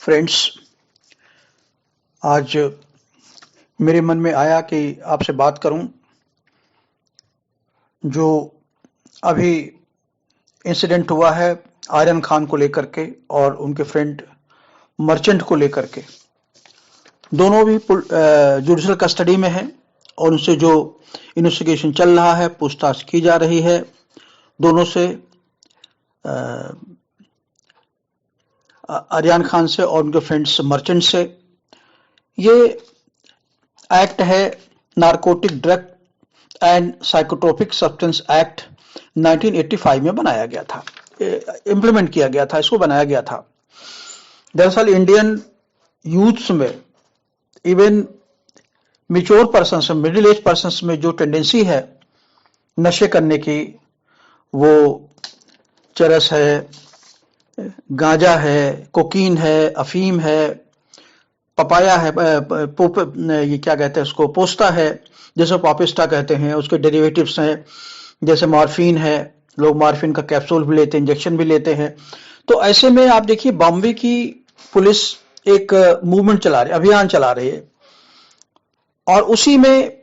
Friends, आज मेरे मन में आया कि आपसे बात करूं। जो अभी इंसिडेंट हुआ है आर्यन खान को लेकर के और उनके फ्रेंड मर्चेंट को लेकर के, दोनों भी जुडिशल कस्टडी में हैं और उनसे जो इन्वेस्टिगेशन चल रहा है, पूछताछ की जा रही है दोनों से, आर्यन खान से और उनके फ्रेंड्स मर्चेंट से। ये एक्ट है narcotic drug and psychotropic substance act 1985 में बनाया गया था, इम्प्लीमेंट किया गया था, इसको बनाया गया था। दरअसल इंडियन यूथ्स में, इवन मैच्योर पर्सन्स में, मिडिल एज पर्सन्स में जो टेंडेंसी है नशे करने की, वो चरस है, गांजा है, कोकीन है, अफीम है, पपाया है, ये क्या कहते हैं उसको, पोस्ता है, जैसे पापिस्टा कहते हैं, उसके डेरिवेटिव्स हैं, जैसे मॉर्फिन है, लोग मॉर्फिन का कैप्सूल भी लेते हैं, इंजेक्शन भी लेते हैं। तो ऐसे में आप देखिए बॉम्बे की पुलिस एक मूवमेंट चला रही, अभियान चला रही है और उसी में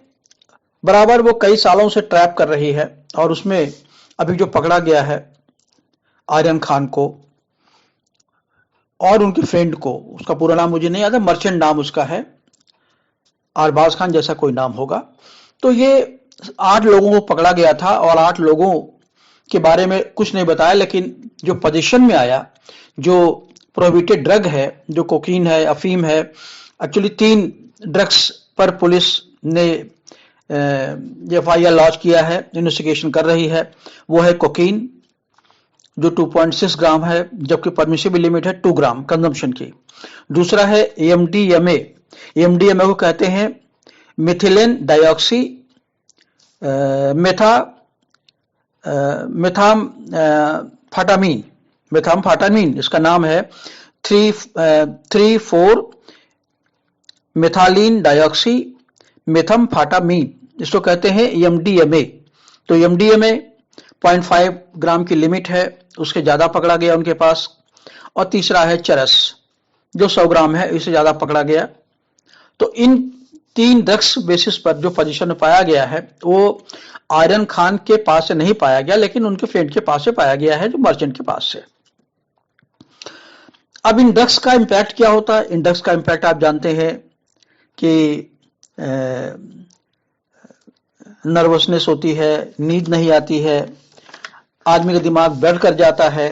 बराबर वो कई सालों से ट्रैप कर रही है। और उसमें अभी जो पकड़ा गया है आर्यन खान को और उनके फ्रेंड को, उसका पूरा नाम मुझे नहीं याद है, मर्चेंट नाम उसका है, अरबाज खान जैसा कोई नाम होगा। तो ये 8 लोगों को पकड़ा गया था और 8 लोगों के बारे में कुछ नहीं बताया, लेकिन जो पोजीशन में आया, जो प्रोहिबिटेड ड्रग है, जो कोकीन है, अफीम है, एक्चुअली 3 ड्रग्स पर पुलिस ने FIR लॉन्च किया है, इन्वेस्टिगेशन कर रही है। वो है कोकीन जो 2.6 ग्राम है, जबकि परमिसिबल लिमिट है 2 ग्राम कंजम्पशन की। दूसरा है MDMA, MDMA को कहते हैं मिथिलेन डाइऑक्सी मेथाम्फेटामिन, इसका नाम है 3,4 मेथालीन डाइऑक्सी मेथाम्फेटामिन, इसको कहते हैं MDMA। तो MDMA 0.5 ग्राम की लिमिट है, उसके ज्यादा पकड़ा गया उनके पास। और तीसरा है चरस जो 100 ग्राम है, इससे ज्यादा पकड़ा गया। तो इन 3 ड्रग्स बेसिस पर जो पोजीशन में पाया गया है वो आर्यन खान के पास से नहीं पाया गया, लेकिन उनके फ्रेंड के पास से पाया गया है, जो मर्चेंट के पास से। अब इन ड्रग्स का इंपैक्ट क्या होता है? इन ड्रग्स का इंपैक्ट आप जानते हैं कि नर्वसनेस होती है, नींद नहीं आती है, आदमी का दिमाग ब्लर कर जाता है,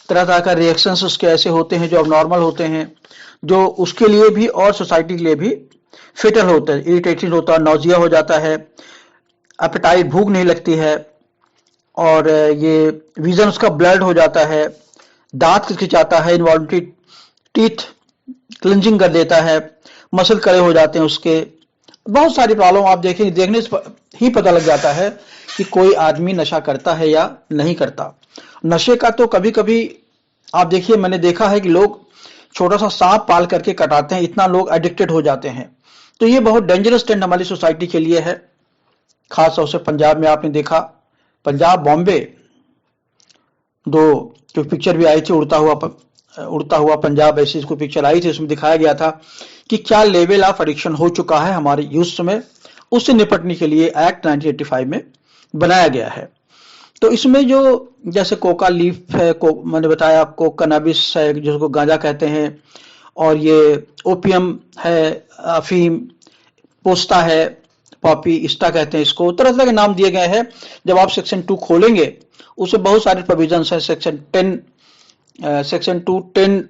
तरह तरह का रिएक्शंस उसके ऐसे होते हैं जो अबनॉर्मल होते हैं, जो उसके लिए भी और सोसाइटी के लिए भी फेटल होता है। इरिटेटेड होता है, नौजिया हो जाता है, एपेटाइट, भूख नहीं लगती है, और ये विजन उसका ब्लर्ड हो जाता है, दांत खिंचाता है, इनवॉल्युंटरी टीथ क्लिंजिंग कर देता है, मसल कड़े हो जाते हैं उसके, बहुत सारी प्रॉब्लम आप देखेंगे, देखने से ही पता लग जाता है कि कोई आदमी नशा करता है या नहीं करता। नशे का तो कभी कभी आप देखिए, मैंने देखा है कि लोग छोटा सा सांप पाल करके कटाते हैं, इतना लोग एडिक्टेड हो जाते हैं। तो ये बहुत डेंजरस ट्रेंड हमारी सोसाइटी के लिए है। खास तौर से पंजाब में आपने देखा, पंजाब बॉम्बे, दो जो पिक्चर भी आई थी, उड़ता हुआ पंजाब, ऐसी कोई पिक्चर आई थी, उसमें दिखाया गया था कि क्या लेवल ऑफ एडिक्शन हो चुका है हमारे यूथ में। उससे निपटने के लिए एक्ट 1985 में बनाया गया है। तो इसमें जो जैसे कोका लीफ है, मैंने बताया आपको, कनाबिस है जिसको गांजा कहते हैं, और ये ओपियम है, अफीम, पोस्ता है, पॉपी इस्टा कहते हैं इसको, तरह तरह के नाम दिए गए हैं। जब आप सेक्शन 2 खोलेंगे उसमें बहुत सारे प्रोविजंस है, सेक्शन 2 10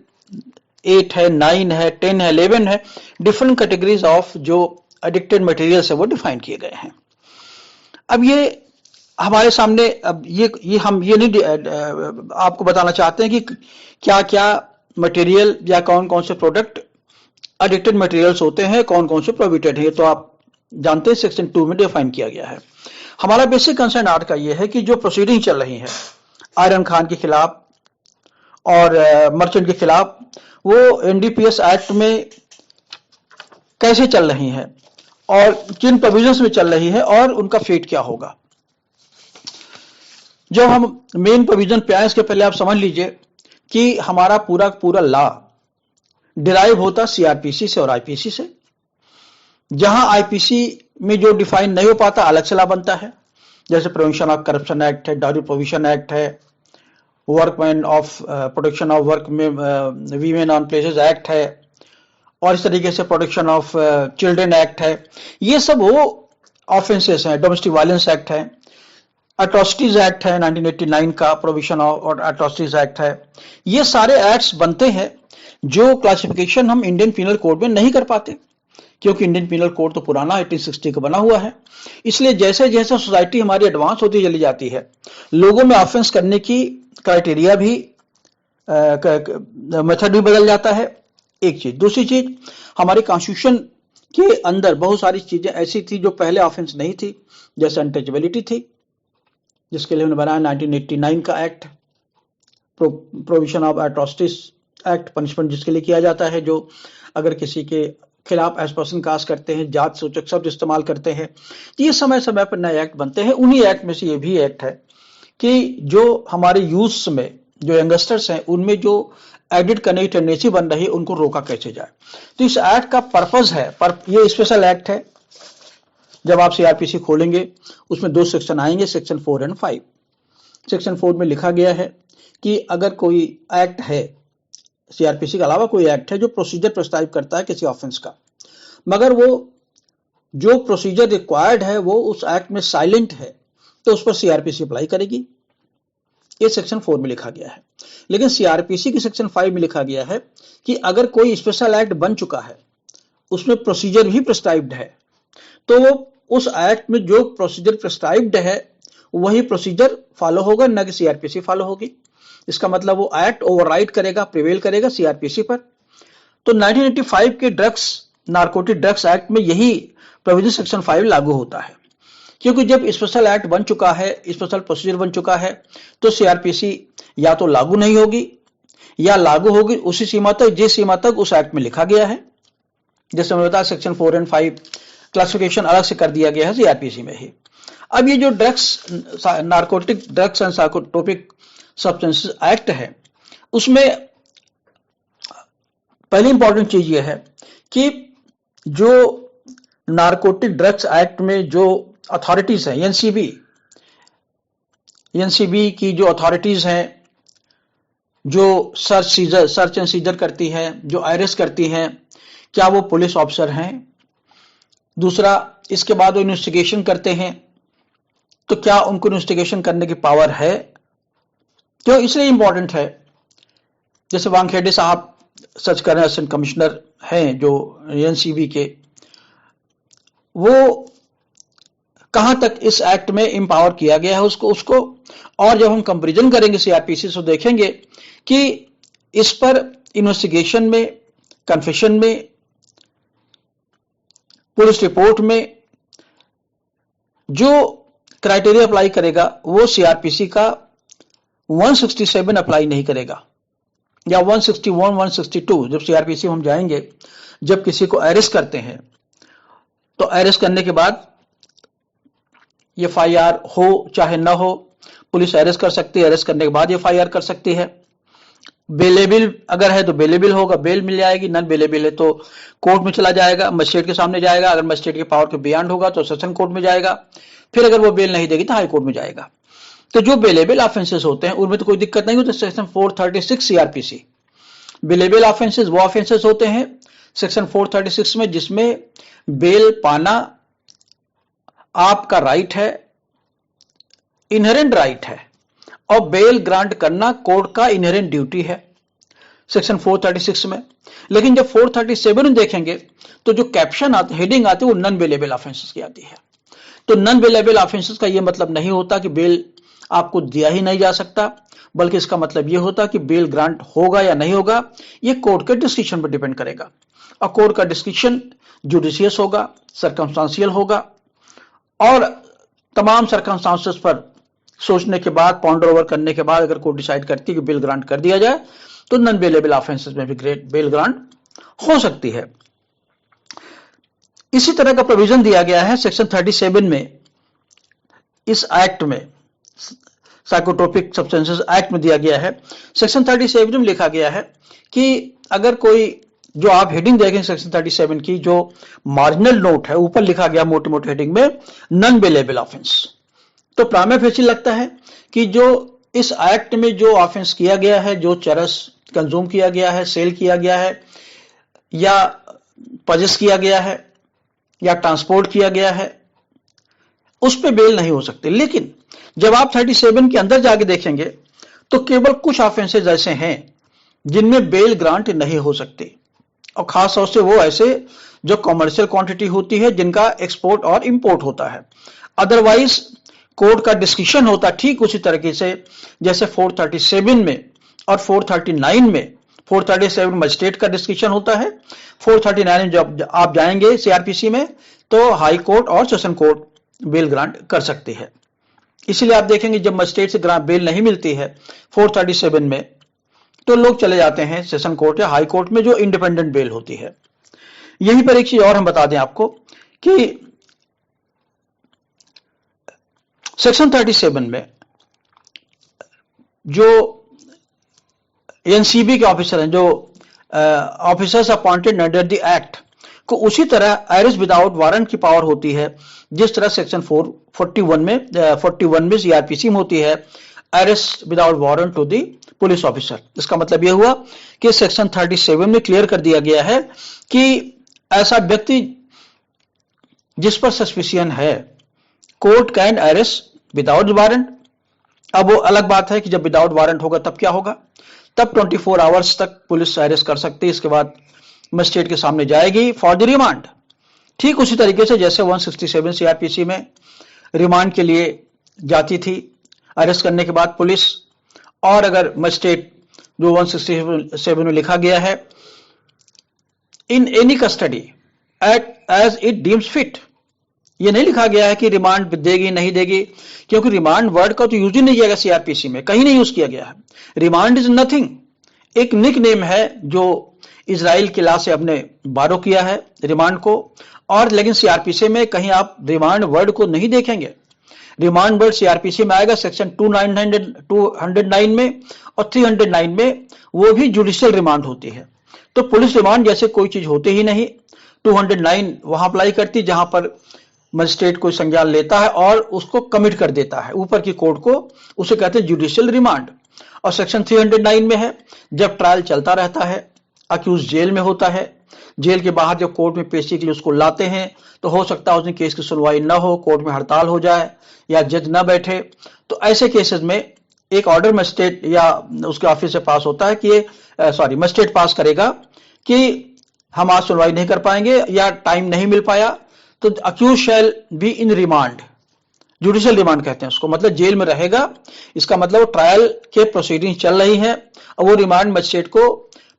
8 है, 9 है, 10 है, 11 है, डिफरेंट कैटेगरीज ऑफ जो एडिक्टेड मटेरियल्स है वो डिफाइन किए गए हैं। अब ये हमारे सामने, अब ये हम ये नहीं आपको बताना चाहते हैं कि क्या क्या मटेरियल या कौन कौन से प्रोडक्ट एडिक्टेड मटेरियल्स होते हैं, कौन कौन से प्रोहिबिटेड है, तो आप जानते हैं सेक्शन 2 में डिफाइन किया गया है। हमारा बेसिक कंसर्न आज का ये है कि जो प्रोसीडिंग चल रही है आर्यन खान के खिलाफ और मर्चेंट के खिलाफ, वो NDPS एक्ट में कैसे चल रही है और किन प्रोविजंस में चल रही है और उनका फेट क्या होगा। जब हम मेन प्रोविजन पे आए, इसके पहले आप समझ लीजिए कि हमारा पूरा लॉ डिराइव होता सीआरपीसी से और आईपीसी से। जहां आईपीसी में जो डिफाइन नहीं हो पाता अलग से लॉ बनता है, जैसे प्रिवेंशन ऑफ करप्शन एक्ट है, डाउरी प्रोविजन एक्ट है, workman of protection of work में वीमेन ऑन प्लेसेस एक्ट है, और इस तरीके से प्रोटेक्शन ऑफ चिल्ड्रन एक्ट है। ये सब वो ऑफेंसेस हैं। डोमेस्टिक वायलेंस एक्ट है, एट्रोसिटीज एक्ट है 1989 का, प्रोविजन और एट्रोसिटीज एक्ट है। ये सारे एक्ट्स बनते हैं जो क्लासिफिकेशन हम इंडियन पिनल कोड में नहीं कर पाते, क्योंकि इंडियन पिनल कोड तो पुराना 1860 का बना हुआ है। इसलिए जैसे जैसे सोसाइटी हमारी एडवांस होती चली जाती है, लोगों में ऑफेंस करने की क्राइटेरिया भी मेथड भी बदल जाता है, एक चीज। दूसरी चीज, हमारे कॉन्स्टिट्यूशन के अंदर बहुत सारी चीजें ऐसी थी जो पहले ऑफेंस नहीं थी, जैसे अनटचेबिलिटी थी, जिसके लिए उन्होंने बनाया 1989 का act, provision of atrocities act, punishment जिसके लिए किया जाता है, जो अगर किसी के खिलाफ एज पर्सन कास्ट करते हैं, जात सूचक शब्द इस्तेमाल करते हैं। ये समय समय पर नए एक्ट बनते हैं। उन्हीं एक्ट में से ये भी एक्ट है कि जो हमारे यूथ में जो यंगस्टर्स हैं, उनमें जो एडिट करने की टेंडेंसी बन रही है, उनको रोका कैसे जाए। तो इस एक्ट का पर्पज है, ये स्पेशल एक्ट है। जब आप सीआरपीसी खोलेंगे उसमें 2 सेक्शन आएंगे, सेक्शन 4 और 5। सेक्शन 4 में लिखा गया है कि अगर कोई एक्ट है, सीआरपीसी के अलावा कोई एक्ट है जो प्रोसीजर प्रिस्क्राइब करता है किसी ऑफेंस का, मगर वो जो प्रोसीजर रिक्वायर्ड है वो उस एक्ट में साइलेंट है, तो उस पर सीआरपीसी अप्लाई करेगी। ये सेक्शन 4 में लिखा गया है। लेकिन सीआरपीसी की सेक्शन 5 में लिखा गया है कि अगर कोई स्पेशल एक्ट बन चुका है, उसमें प्रोसीजर भी प्रिस्क्राइब्ड है, तो वो उस एक्ट में जो प्रोसीजर प्रिस्क्राइब्ड है वही प्रोसीजर फॉलो होगा, न कि सीआरपीसी फॉलो होगी। इसका मतलब वो एक्ट ओवरराइड करेगा, प्रिवेल करेगा सीआरपीसी पर। तो 1985 के नारकोटिक ड्रग्स एक्ट में यही प्रोविजन सेक्शन 5 लागू होता है, क्योंकि जब स्पेशल एक्ट बन चुका है, स्पेशल प्रोसीजर बन चुका है, तो सीआरपीसी या तो लागू नहीं होगी या लागू होगी उसी सीमा तक जिस सीमा तक उस एक्ट में लिखा गया है। जैसे मैंने बताया, सेक्शन 4 और 5 क्लासिफिकेशन अलग से कर दिया गया है सीआरपीसी में ही। अब ये जो narcotic drugs and psychotropic substances act है, उसमें पहली इंपॉर्टेंट चीज ये है कि जो नारकोटिक ड्रग्स एक्ट में जो अथॉरिटीज हैं, एनसीबी की जो अथॉरिटीज हैं, जो सर्च एंड सीजर करती हैं, जो अरेस्ट करती हैं, क्या वो पुलिस ऑफिसर हैं? दूसरा, इसके बाद वो इन्वेस्टिगेशन करते हैं, तो क्या उनको इन्वेस्टिगेशन करने की पावर है? क्यों इसलिए इंपॉर्टेंट है, जैसे वानखेड़े साहब सच करें असिस्टेंट कमिश्नर हैं जो एनसीबी के, वो कहां तक इस एक्ट में एम्पावर किया गया है उसको। और जब हम कंपैरिजन करेंगे सीआरपीसी से, देखेंगे कि इस पर इन्वेस्टिगेशन में, कन्फेशन में, पुलिस रिपोर्ट में जो क्राइटेरिया अप्लाई करेगा वो सीआरपीसी का 167 अप्लाई नहीं करेगा, या 161, 162। जब सीआरपीसी हम जाएंगे, जब किसी को अरेस्ट करते हैं, तो अरेस्ट करने के बाद एफआईआर हो चाहे ना हो, पुलिस अरेस्ट कर सकती है, अरेस्ट करने के बाद एफआईआर कर सकती है। बेलेबल अगर है तो बेलेबल होगा, बेल मिल जाएगी। नॉन बेलेबल है तो कोर्ट में चला जाएगा, मजिस्ट्रेट के सामने जाएगा। अगर मजिस्ट्रेट के पावर के बियॉन्ड होगा तो सेशन कोर्ट में जाएगा। फिर अगर वो बेल नहीं देगी तो हाई कोर्ट में जाएगा। तो जो बेलेबल ऑफेंसेस होते हैं उनमें तो कोई दिक्कत नहीं होती। सेक्शन 436 सीआरपीसी, बेलेबल ऑफेंसेस वो ऑफेंसेस होते हैं सेक्शन 436 में जिसमें बेल पाना आपका राइट है, इनहेरेंट राइट है, और बेल ग्रांट करना कोर्ट का इनहेरेंट ड्यूटी है सेक्शन 436 में। लेकिन जब 437 में देखेंगे तो जो कैप्शन आते, हेडिंग आती है, वो नॉन बेलेबल ऑफेंसेस की आती है। तो नॉन बेलेबल ऑफेंसेस का ये मतलब नहीं होता कि बेल आपको दिया ही नहीं जा सकता, बल्कि इसका मतलब ये होता कि बेल ग्रांट होगा या नहीं होगा, ये कोर्ट के डिस्क्रिप्शन पर डिपेंड करेगा। और कोर्ट का डिस्क्रिप्शन जुडिशियस होगा, सर्कमस्टांशियल होगा, और तमाम सर्कमस्टांसेस पर सोचने के बाद, पॉन्डर ओवर करने के बाद, अगर कोर्ट डिसाइड करती है कि बेल ग्रांट कर दिया जाए, तो नॉन बेलेबल ऑफेंसेस में भी बेल ग्रांट हो सकती है। इसी तरह का प्रोविजन दिया गया है सेक्शन 37 में, इस एक्ट में, साइकोट्रोपिक सब्सटेंसेस एक्ट में दिया गया है। सेक्शन 37 में लिखा गया है कि अगर कोई जो आप हेडिंग देखेंगे सेक्शन 37 की, जो मार्जिनल नोट है, ऊपर लिखा गया मोटे मोटे हेडिंग में नॉन बेलेबल ऑफेंस। तो प्राइमा फेसी लगता है कि जो इस एक्ट में जो ऑफेंस किया गया है, जो चरस कंज्यूम किया गया है, सेल किया गया है, या पजेस किया गया है, या ट्रांसपोर्ट किया गया है, उस पे बेल नहीं हो सकते। लेकिन जब आप 37 के अंदर जाके देखेंगे तो केवल कुछ ऑफेंसेज ऐसे हैं जिनमें बेल ग्रांट नहीं हो सकते, और खास तौर से वो ऐसे जो कॉमर्शियल क्वांटिटी होती है, जिनका एक्सपोर्ट और इंपोर्ट होता है। अदरवाइज कोर्ट का डिस्कशन होता ठीक उसी तरीके से जैसे 437 में और 439 में। 437 मजिस्ट्रेट का डिस्कशन होता है, 439 में जब आप जाएंगे सीआरपीसी में तो हाई कोर्ट और सेशन कोर्ट बेल ग्रांट कर सकती है। इसीलिए आप देखेंगे जब मजिस्ट्रेट से ग्रांट बेल नहीं मिलती है 437 में, तो लोग चले जाते हैं सेशन कोर्ट या हाई कोर्ट में, जो इंडिपेंडेंट बेल होती है। यहीं पर एक चीज और हम बता दें आपको कि सेक्शन 37 में जो एनसीबी के ऑफिसर हैं, जो officers appointed under the act, को उसी तरह अरेस्ट विदाउट वारंट की पावर होती है जिस तरह सेक्शन 41 में सीआरपीसी में होती है arrest without warrant to the police officer. इसका मतलब यह हुआ कि सेक्शन 37 में क्लियर कर दिया गया है कि ऐसा व्यक्ति जिस पर सस्पिशियन है, court can arrest without warrant. अब वो अलग बात है कि जब विदाउट वारंट होगा तब क्या होगा, तब 24 आवर्स तक पुलिस अरेस्ट कर सकती है, इसके बाद मजिस्ट्रेट के सामने जाएगी फॉर द रिमांड। ठीक उसी तरीके से जैसे 167 सीआरपीसी में रिमांड के लिए जाती थी अरेस्ट करने के बाद पुलिस, और अगर मजिस्ट्रेट जो 167 में लिखा गया है in any custody as it deems fit, ये नहीं लिखा गया है कि रिमांड देगी नहीं देगी, क्योंकि रिमांड वर्ड का तो यूज ही नहीं किया गया सीआरपीसी में, कहीं नहीं यूज किया गया है। रिमांड इज नथिंग, एक निक नेम है जो इजराइल के लॉ से हमने बारो किया है रिमांड को, और लेकिन सीआरपीसी में कहीं आप रिमांड वर्ड को नहीं देखेंगे। रिमांड वर्ड सीआरपीसी में आएगा सेक्शन 209 में और 309 में, वो भी जुडिशियल रिमांड होती है। तो पुलिस रिमांड जैसे कोई चीज होती ही नहीं। 209 वहां अप्लाई करती जहां पर मजिस्ट्रेट कोई संज्ञान लेता है और उसको कमिट कर देता है ऊपर की कोर्ट को, उसे कहते हैं जुडिशियल रिमांड। और सेक्शन 309 में है जब ट्रायल चलता रहता है, अक्यूज जेल में होता है, जेल के बाहर जब कोर्ट में पेशी के लिए उसको लाते हैं तो हो सकता है उस दिन केस की सुनवाई न हो, कोर्ट में हड़ताल हो जाए या जज न बैठे, तो ऐसे केसेस में एक ऑर्डर मजिस्ट्रेट या उसके ऑफिस से पास होता है कि मजिस्ट्रेट पास करेगा कि हम आज सुनवाई नहीं कर पाएंगे या टाइम नहीं मिल पाया, तो accused shall be in remand, judicial remand कहते हैं उसको, मतलब जेल में रहेगा। इसका मतलब ट्रायल के प्रोसीडिंग चल रही है और वो रिमांड मजिस्ट्रेट को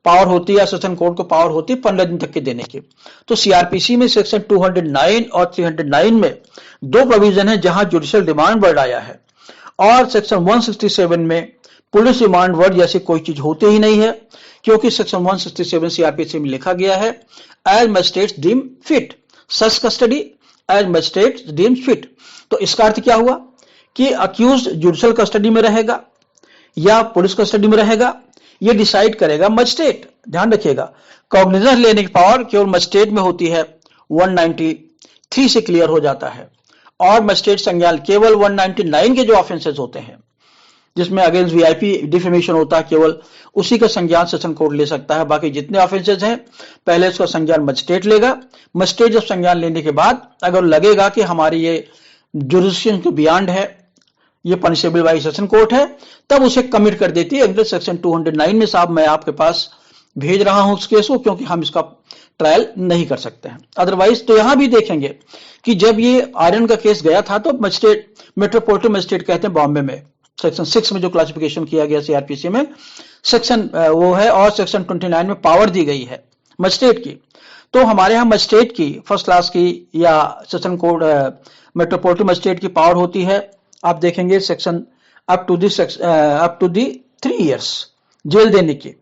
पावर होती है, सेशन कोर्ट को पावर होती है 15 दिन तक के देने की। तो सीआरपीसी में सेक्शन 209 और 309 में दो प्रोविजन है जहां जुडिशियल रिमांड वर्ड आया है, और सेक्शन 167 में पुलिस रिमांड वर्ड जैसी कोई चीज होती ही नहीं है, क्योंकि सेक्शन 167 सीआरपीसी में लिखा गया है as magistrates deem fit such custody as magistrates deem fit. तो इसका अर्थ क्या हुआ कि अक्यूज जुडिशियल कस्टडी में रहेगा या पुलिस कस्टडी में रहेगा, ये डिसाइड करेगा मजिस्ट्रेट। ध्यान रखिएगा, कॉग्निजेंस लेने की पावर केवल मजिस्ट्रेट में होती है, 193 से क्लियर हो जाता है, और मजिस्ट्रेट संज्ञान केवल 199 के जो ऑफेंसेस होते हैं जिसमें अगेंस्ट वीआईपी डिफेमेशन होता है, केवल उसी का संज्ञान सेशन कोर्ट ले सकता है। बाकी जितने ऑफेंसेस हैं पहले उसका संज्ञान मजिस्ट्रेट लेगा। मजिस्ट्रेट जब संज्ञान लेने के बाद अगर लगेगा कि हमारी ये जुरिडिक्शन के बियॉन्ड है, ये पनिशेबल बाय सेशन कोर्ट है, तब उसे कमिट कर देती है अंडर सेक्शन 209 में, साहब मैं आपके पास भेज रहा हूं उस केस को, क्योंकि हम इसका ट्रायल नहीं कर सकते हैं। अदरवाइज तो यहां भी देखेंगे कि जब ये आर्यन का केस गया था तो मजिस्ट्रेट, मेट्रोपोलिटन मजिस्ट्रेट कहते हैं बॉम्बे में, सेक्शन 6 में जो क्लासिफिकेशन किया गया सीआरपीसी में सेक्शन वो है, और सेक्शन 29 में पावर दी गई है मजिस्ट्रेट की। तो हमारे यहाँ मजिस्ट्रेट की फर्स्ट क्लास की या सेशन कोर्ट मेट्रोपोलिटन मजिस्ट्रेट की पावर होती है, आप देखेंगे section up to the 3 years jail देने की,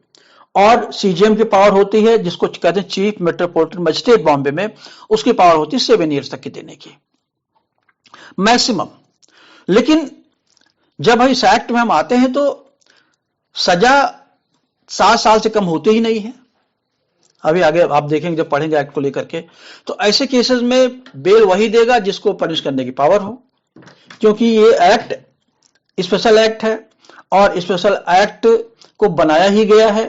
और सीजीएम की पावर होती है जिसको कहते हैं चीफ मेट्रोपोलिटन मजिस्ट्रेट बॉम्बे में, उसकी पावर होती है 7 इयर्स तक की देने की मैक्सिमम। लेकिन जब इस एक्ट में हम आते हैं तो सजा 7 साल से कम होती ही नहीं है। अभी आगे आप देखेंगे जब पढ़ेंगे एक्ट को लेकर के। तो ऐसे केसेस में बेल वही देगा जिसको पनिश करने की पावर हो, क्योंकि ये एक्ट स्पेशल एक्ट है और स्पेशल एक्ट को बनाया ही गया है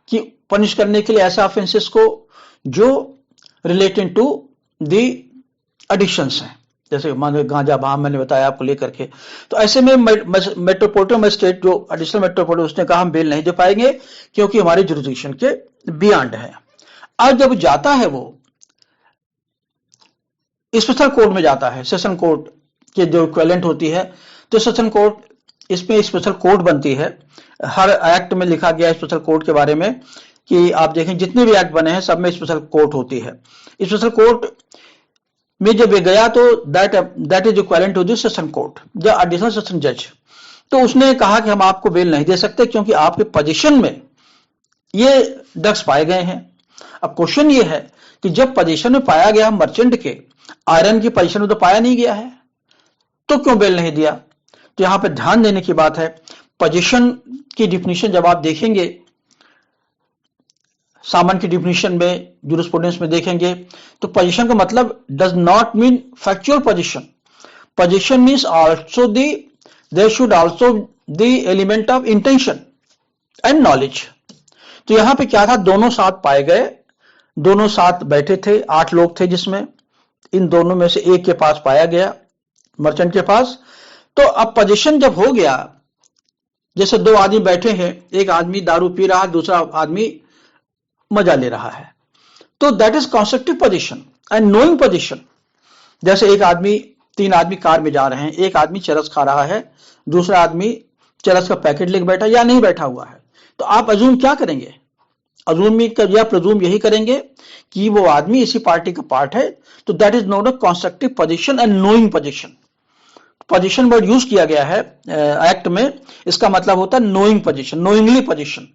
कि पनिश करने के लिए ऐसे ऑफेंसेस को जो रिलेटेड टू दी एडिक्शंस हैं, जैसे मान लो गांजा भांग मैंने बताया आपको लेकर के। तो ऐसे में मेट्रोपॉलिटन मजिस्ट्रेट जो एडिशनल मेट्रोपॉलिटन, उसने कहा हम बेल नहीं दे पाएंगे क्योंकि हमारे जुरिडिक्शन के बियॉन्ड है। अब जब जाता है वो स्पेशल कोर्ट में जाता है, सेशन कोर्ट के जो इक्विवेलेंट होती है, तो सेशन कोर्ट, इसमें स्पेशल कोर्ट बनती है। हर एक्ट में लिखा गया है स्पेशल कोर्ट के बारे में कि आप देखें जितने भी एक्ट बने हैं सब में स्पेशल कोर्ट होती है। स्पेशल कोर्ट में जब ये गया तो that is equivalent to the session court, the additional session जज। तो उसने कहा कि हम आपको बेल नहीं दे सकते क्योंकि आपके पोजीशन में ये ड्रग्स पाए गए हैं। अब क्वेश्चन ये है कि जब पोजीशन में पाया गया मर्चेंट के, आयरन की पोजीशन में तो पाया नहीं गया है, तो क्यों बेल नहीं दिया? तो यहां पे ध्यान देने की बात है, पोजीशन की डिफिनीशन जब आप देखेंगे, सामान की डिफिनीशन में, जूरिस्प्रूडेंस में देखेंगे, तो पोजीशन का मतलब does not mean factual position. Position means also the, there should also the element of intention and knowledge. तो यहां पे क्या था, दोनों साथ पाए गए, दोनों साथ बैठे थे, 8 लोग थे जिसमें इन दोनों में से एक के पास पाया गया, मर्चेंट के पास। तो अब पोजीशन जब हो गया, जैसे 2 आदमी बैठे हैं, एक आदमी दारू पी रहा है, दूसरा आदमी मजा ले रहा है, तो that is constructive position and knowing position. जैसे 3 आदमी कार में जा रहे हैं, एक आदमी चरस खा रहा है, दूसरा आदमी चरस का पैकेट लेकर बैठा या नहीं बैठा हुआ है, तो आप अजूम क्या करेंगे? अजूम या प्रजूम यही करेंगे कि वो आदमी इसी पार्टी का पार्ट है। तो that is not a constructive position and knowing position. Position word use किया गया है एक्ट में, इसका मतलब होता है नोइंग पोजीशन, नोइंगली पोजीशन।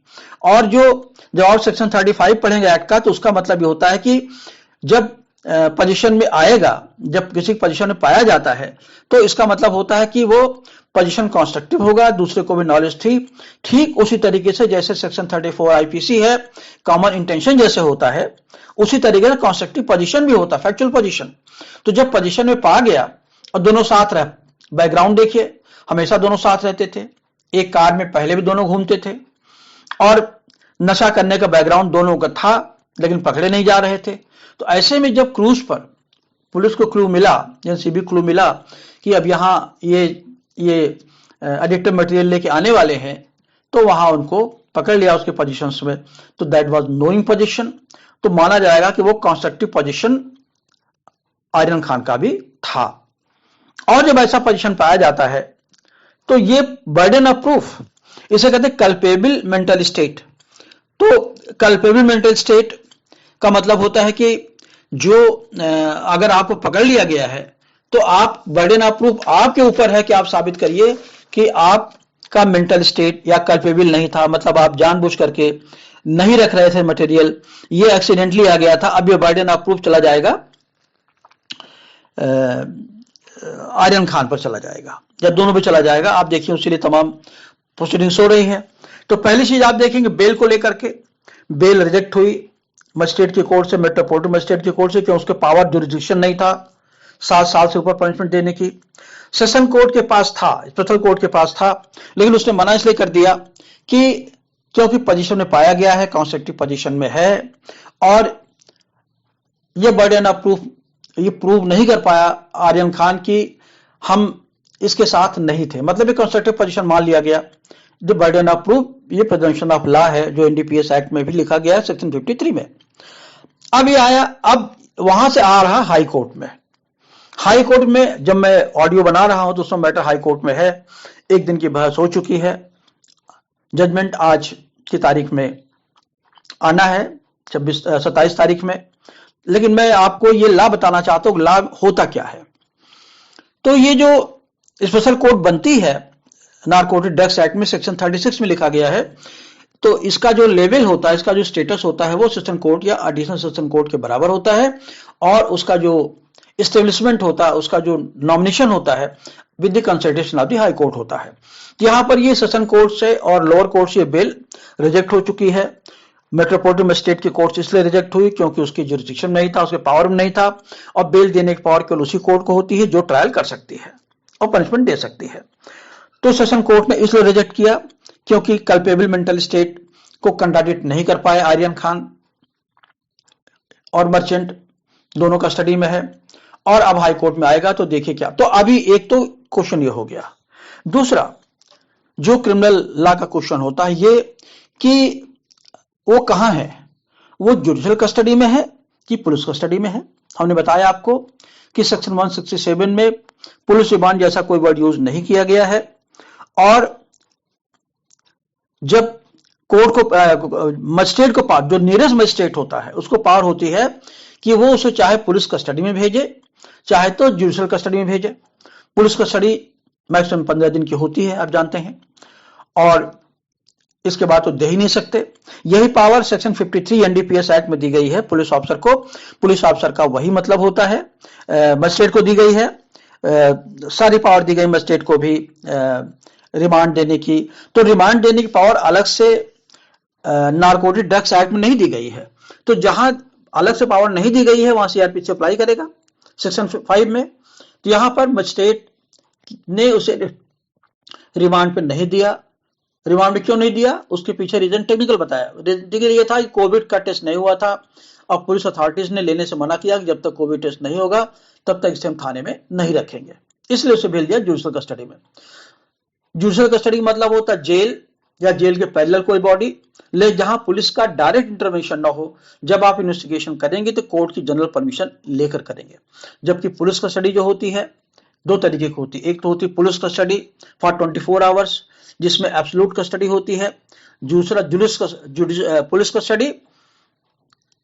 और जब आप सेक्शन 35 पढ़ेंगे एक्ट का, तो उसका मतलब ये होता है कि जब पोजीशन में आएगा, जब किसी पोजीशन में पाया जाता है, तो इसका मतलब होता है कि वो पोजीशन कॉन्स्ट्रक्टिव होगा, दूसरे को भी नॉलेज थी। ठीक उसी तरीके से जैसे सेक्शन 34 आईपीसी है, कॉमन इंटेंशन जैसे होता है, उसी तरीके से कॉन्स्ट्रक्टिव पोजीशन भी होता है, फैक्चुअल पोजीशन। तो जब पोजीशन में पा गया और दोनों साथ रह, बैकग्राउंड देखिए, हमेशा दोनों साथ रहते थे, एक कार में पहले भी दोनों घूमते थे, और नशा करने का बैकग्राउंड दोनों का था, लेकिन पकड़े नहीं जा रहे थे। तो ऐसे में जब क्रूज पर पुलिस को क्लू मिला, एनसीबी क्लू मिला कि अब यहां ये एडिक्टिव मटेरियल लेके आने वाले हैं, तो वहां उनको पकड़ लिया उसके पोजीशंस में। तो दैट वाज नोइंग पोजीशन। तो माना जाएगा कि वो कंस्ट्रक्टिव पोजीशन आर्यन खान का भी था। और जब ऐसा पोजीशन पाया जाता है, तो ये बर्डन ऑफ प्रूफ, इसे कहते हैं कल्पेबल मेंटल स्टेट। तो कल्पेबल मेंटल स्टेट का मतलब होता है कि जो अगर आपको पकड़ लिया गया है, तो आप बर्डन ऑफ प्रूफ आपके ऊपर है कि आप साबित करिए कि आपका मेंटल स्टेट या कल्पेबल नहीं था, मतलब आप जानबूझ करके नहीं रख रहे थे मटेरियल, ये एक्सीडेंटली आ गया था। अब ये बर्डन ऑफ प्रूफ चला जाएगा आर्यन खान पर चला जाएगा, जब दोनों पे चला जाएगा। आप देखिए उसके लिए तमाम प्रोसीडिंग्स हो रही हैं। तो पहली चीज आप देखेंगे बेल को लेकर के, बेल रिजेक्ट हुई मजिस्ट्रेट की कोर्ट से, मेट्रोपॉलिटन मजिस्ट्रेट की कोर्ट से, क्योंकि उसके पावर जुरिडिक्शन नहीं था 7 साल से ऊपर पनिशमेंट देने की। सेशन कोर्ट के पास था, स्पेशल कोर्ट के पास था, लेकिन उसने मना इसलिए कर दिया कि क्योंकि पोजीशन में पाया गया है, कंस्ट्रक्टिव पोजीशन में है, और ये बर्डन ऑफ प्रूफ ये प्रूव नहीं कर पाया आर्यन खान की हम इसके साथ नहीं थे, मतलब ये कंस्ट्रक्टिव पोजीशन मान लिया गया। जो बर्डन ऑफ प्रूफ, ये प्रिजम्पशन ऑफ लॉ है जो एनडीपीएस एक्ट में भी लिखा गया है सेक्शन 53 में। अब ये आया, अब वहां से आ रहा हाई कोर्ट में। हाई कोर्ट में जब मैं ऑडियो बना रहा हूं तो उसमें मैटर हाई कोर्ट में है, 1 दिन की बहस हो चुकी है, जजमेंट आज की तारीख में आना है 27 तारीख में। लेकिन मैं आपको ये लॉ बताना चाहता हूं, लॉ होता क्या है। तो ये जो स्पेशल कोर्ट बनती है नारकोटिक ड्रग्स एक्ट में सेक्शन 36 में लिखा गया है, तो इसका जो लेवल होता है, इसका जो स्टेटस होता है, वो सेशन कोर्ट या एडिशनल सेशन कोर्ट के बराबर होता है, और उसका जो एस्टेब्लिशमेंट होता है, उसका जो नॉमिनेशन होता है with the consultation of the high court होता है। तो यहां पर ये सेशन कोर्ट से और लोअर कोर्ट से बेल रिजेक्ट हो चुकी है, मेट्रोपॉलिटन मजिस्ट्रेट की कोर्ट इसलिए रिजेक्ट हुई क्योंकि उसकी जुरिडिक्शन नहीं था, उसके पावर में नहीं था, और बेल देने की पावर केवल उसी कोर्ट को होती है जो ट्रायल कर सकती है और पनिशमेंट दे सकती है। तो सेशन कोर्ट ने इसलिए रिजेक्ट किया क्योंकि कल्पेबल मेंटल स्टेट को कंट्राडिक्ट नहीं कर पाए आर्यन खान और मर्चेंट, दोनों कस्टडी में है, और अब हाई कोर्ट में आएगा तो देखिए क्या। तो अभी एक तो क्वेश्चन ये हो गया। दूसरा जो क्रिमिनल लॉ का क्वेश्चन होता है ये कि वो कहां है, वो जुडिशियल कस्टडी में है कि पुलिस कस्टडी में है। हमने बताया आपको कि सेक्शन 167 में पुलिस रिमांड जैसा कोई वर्ड यूज नहीं किया गया है, और जब कोर्ट को मजिस्ट्रेट को पावर, जो नियरेस्ट मजिस्ट्रेट होता है उसको पावर होती है कि वो उसे चाहे पुलिस कस्टडी में भेजे चाहे तो जुडिशियल कस्टडी में भेजे। पुलिस कस्टडी मैक्सिमम 15 दिन की होती है, आप जानते हैं, और इसके बाद तो दे ही नहीं सकते। यही पावर सेक्शन 53 एनडीपीएस एक्ट में दी गई है पुलिस ऑफिसर को। पुलिस ऑफिसर का वही मतलब होता है, मजिस्ट्रेट को दी गई है, सारी पावर दी गई मजिस्ट्रेट को भी रिमांड देने की। तो रिमांड देने की पावर अलग से नारकोटिक ड्रग्स एक्ट में नहीं दी गई है। तो जहां अलग से पावर नहीं दी गई है वहां सीआरपीसी अप्लाई करेगा सेक्शन 5 में। तो यहां पर मजिस्ट्रेट ने उसे रिमांड पे नहीं दिया। रिमांड में क्यों नहीं दिया, उसके पीछे रीजन टेक्निकल बताया। रीजन ये था कि कोविड का टेस्ट नहीं हुआ था और पुलिस अथॉरिटीज ने लेने से मना किया कि जब तक कोविड टेस्ट नहीं होगा तब तक इसे हम थाने में नहीं रखेंगे, इसलिए उसे भेज दिया जुडिशियल कस्टडी में। जुडिशियल कस्टडी मतलब होता है जेल या जेल के पैरेलल कोई बॉडी, ले जहां पुलिस का डायरेक्ट इंटरवेंशन ना हो। जब आप इन्वेस्टिगेशन करेंगे तो कोर्ट की जनरल परमिशन लेकर करेंगे। जबकि पुलिस कस्टडी जो होती है दो तरीके की होती है। एक तो होती है पुलिस कस्टडी फॉर 24 आवर्स जिसमें एब्सोल्यूट कस्टडी होती है। दूसरा police custody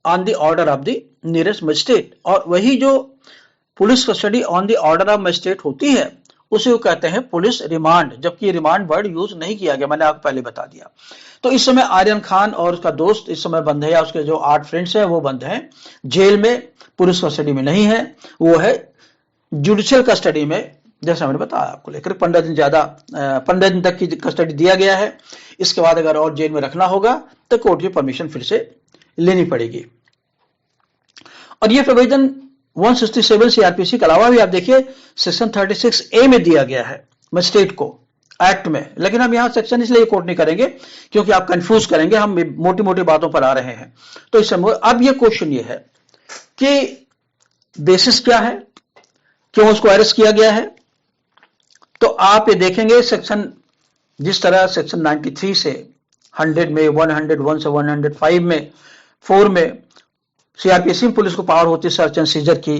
on the order of the nearest magistrate, और वही जो police custody on the order of magistrate होती है उसे वो कहते हैं पुलिस रिमांड, जबकि रिमांड वर्ड यूज नहीं किया गया, मैंने आपको पहले बता दिया। तो इस समय आर्यन खान और उसका दोस्त इस समय बंद है, या उसके जो 8 फ्रेंड्स हैं वो बंद हैं जेल में, पुलिस कस्टडी में नहीं है, वो है जुडिशियल कस्टडी में। जैसा मैंने बताया आपको लेकर 15 दिन ज्यादा 15 दिन तक की कस्टडी दिया गया है। इसके बाद अगर और जेल में रखना होगा तो कोर्ट की परमिशन फिर से लेनी पड़ेगी। और ये प्रोविजन 167 सीआरपीसी के अलावा भी आप देखिए सेक्शन 36A में दिया गया है मजिस्ट्रेट को एक्ट में। लेकिन हम यहां सेक्शन इसलिए कोट नहीं करेंगे क्योंकि आप कंफ्यूज करेंगे, हम मोटी मोटी बातों पर आ रहे हैं। तो इस समय अब ये क्वेश्चन ये है कि बेसिस क्या है, क्यों उसको अरेस्ट किया गया है। तो आप ये देखेंगे सेक्शन, जिस तरह सेक्शन 93 से 100 में 101 से 105 में 4 में सीआरपीसी पुलिस को पावर होती है सर्च एंड सीजर की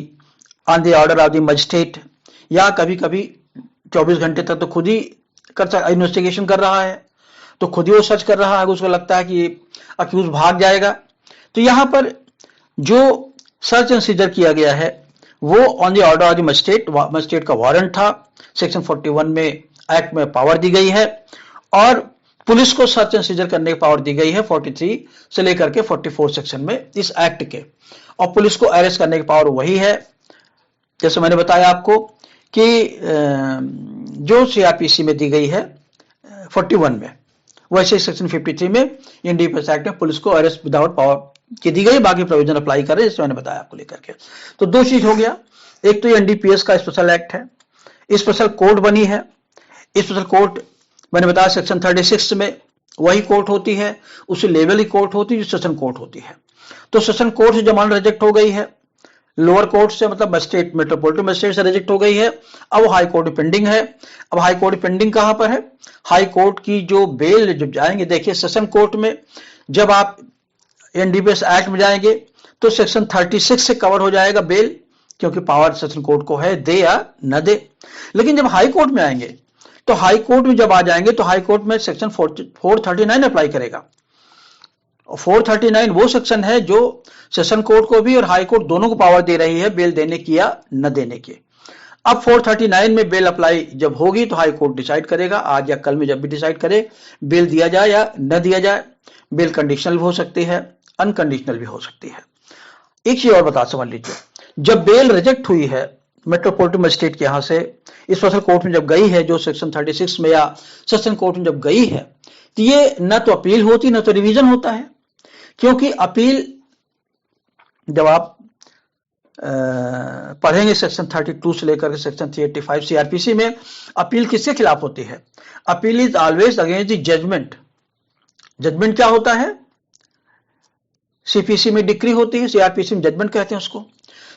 on the order of the magistrate, या कभी कभी 24 घंटे तक तो खुद ही इन्वेस्टिगेशन कर रहा है, तो खुद ही वो सर्च कर रहा है, उसको लगता है कि अक्यूज भाग जाएगा। तो यहां पर जो सर्च एंड सीजर किया गया है वो on the order of the magistrate का वारंट था। सेक्शन 41 में एक्ट में पावर दी गई है, और पुलिस को सर्च एंड सीजर करने की पावर दी गई है 43 से लेकर के 44 सेक्शन में इस एक्ट के। और पुलिस को अरेस्ट करने की पावर वही है, जैसे मैंने बताया आपको कि जो सीआरपीसी में दी गई है 41 में, वैसे सेक्शन 53 में एनडीपीएस एक्ट में पुलिस को अरेस्ट विदाउट पावर की दी गई, बाकी प्रोविजन अप्लाई कर रहे हैं, जैसे मैंने बताया आपको लेकर के। तो दो चीज हो गया, एक तो एनडीपीएस का स्पेशल एक्ट है, स्पेशल कोर्ट बनी है। स्पेशल कोर्ट मैंने बताया सेक्शन 36 में वही कोर्ट होती है, उसी लेवल की कोर्ट होती है जो सेशन कोर्ट होती है। तो सेशन कोर्ट से जमानत रिजेक्ट हो गई है, लोअर कोर्ट से मतलब मजिस्ट्रेट मेट्रोपॉलिटन मजिस्ट्रेट से रिजेक्ट हो गई है, अब हाई कोर्ट पेंडिंग है। अब हाई कोर्ट पेंडिंग कहां पर है, हाई कोर्ट की जो बेल जब जाएंगे, देखिए सेशन कोर्ट में जब आप एनडीपीएस एक्ट में जाएंगे तो सेक्शन 36 से कवर हो जाएगा बेल, क्योंकि पावर सेशन कोर्ट को है, दे या न दे। लेकिन जब हाई कोर्ट में आएंगे तो हाई कोर्ट में जब आ जाएंगे तो हाई कोर्ट में सेक्शन 439 अप्लाई करेगा। 439 वो सेक्शन है जो सेशन कोर्ट को भी और हाई कोर्ट दोनों को पावर दे रही है बेल देने की या न देने की। अब 439 में बेल अप्लाई जब होगी तो हाई कोर्ट डिसाइड करेगा, आज या कल में जब भी डिसाइड करे बेल दिया जाए या न दिया जाए। बेल कंडीशनल भी हो सकती है, अनकंडीशनल भी हो सकती है। एक चीज और बता समझ लीजिए, जब बेल रिजेक्ट हुई है मेट्रोपॉलिटन मजिस्ट्रेट के यहां से स्पेशल कोर्ट में जब गई है, जो सेक्शन 36 में या सेशन कोर्ट में जब गई है, तो ये न तो अपील होती न तो रिवीजन होता है, क्योंकि अपील जब आप पढ़ेंगे सेक्शन 32 से लेकर के सेक्शन 385 सीआरपीसी में, अपील किसके खिलाफ होती है? Appeal is always against the judgment. Judgment क्या होता है? सीपीसी में डिक्री होती है, सीआरपीसी में जजमेंट कहते हैं उसको।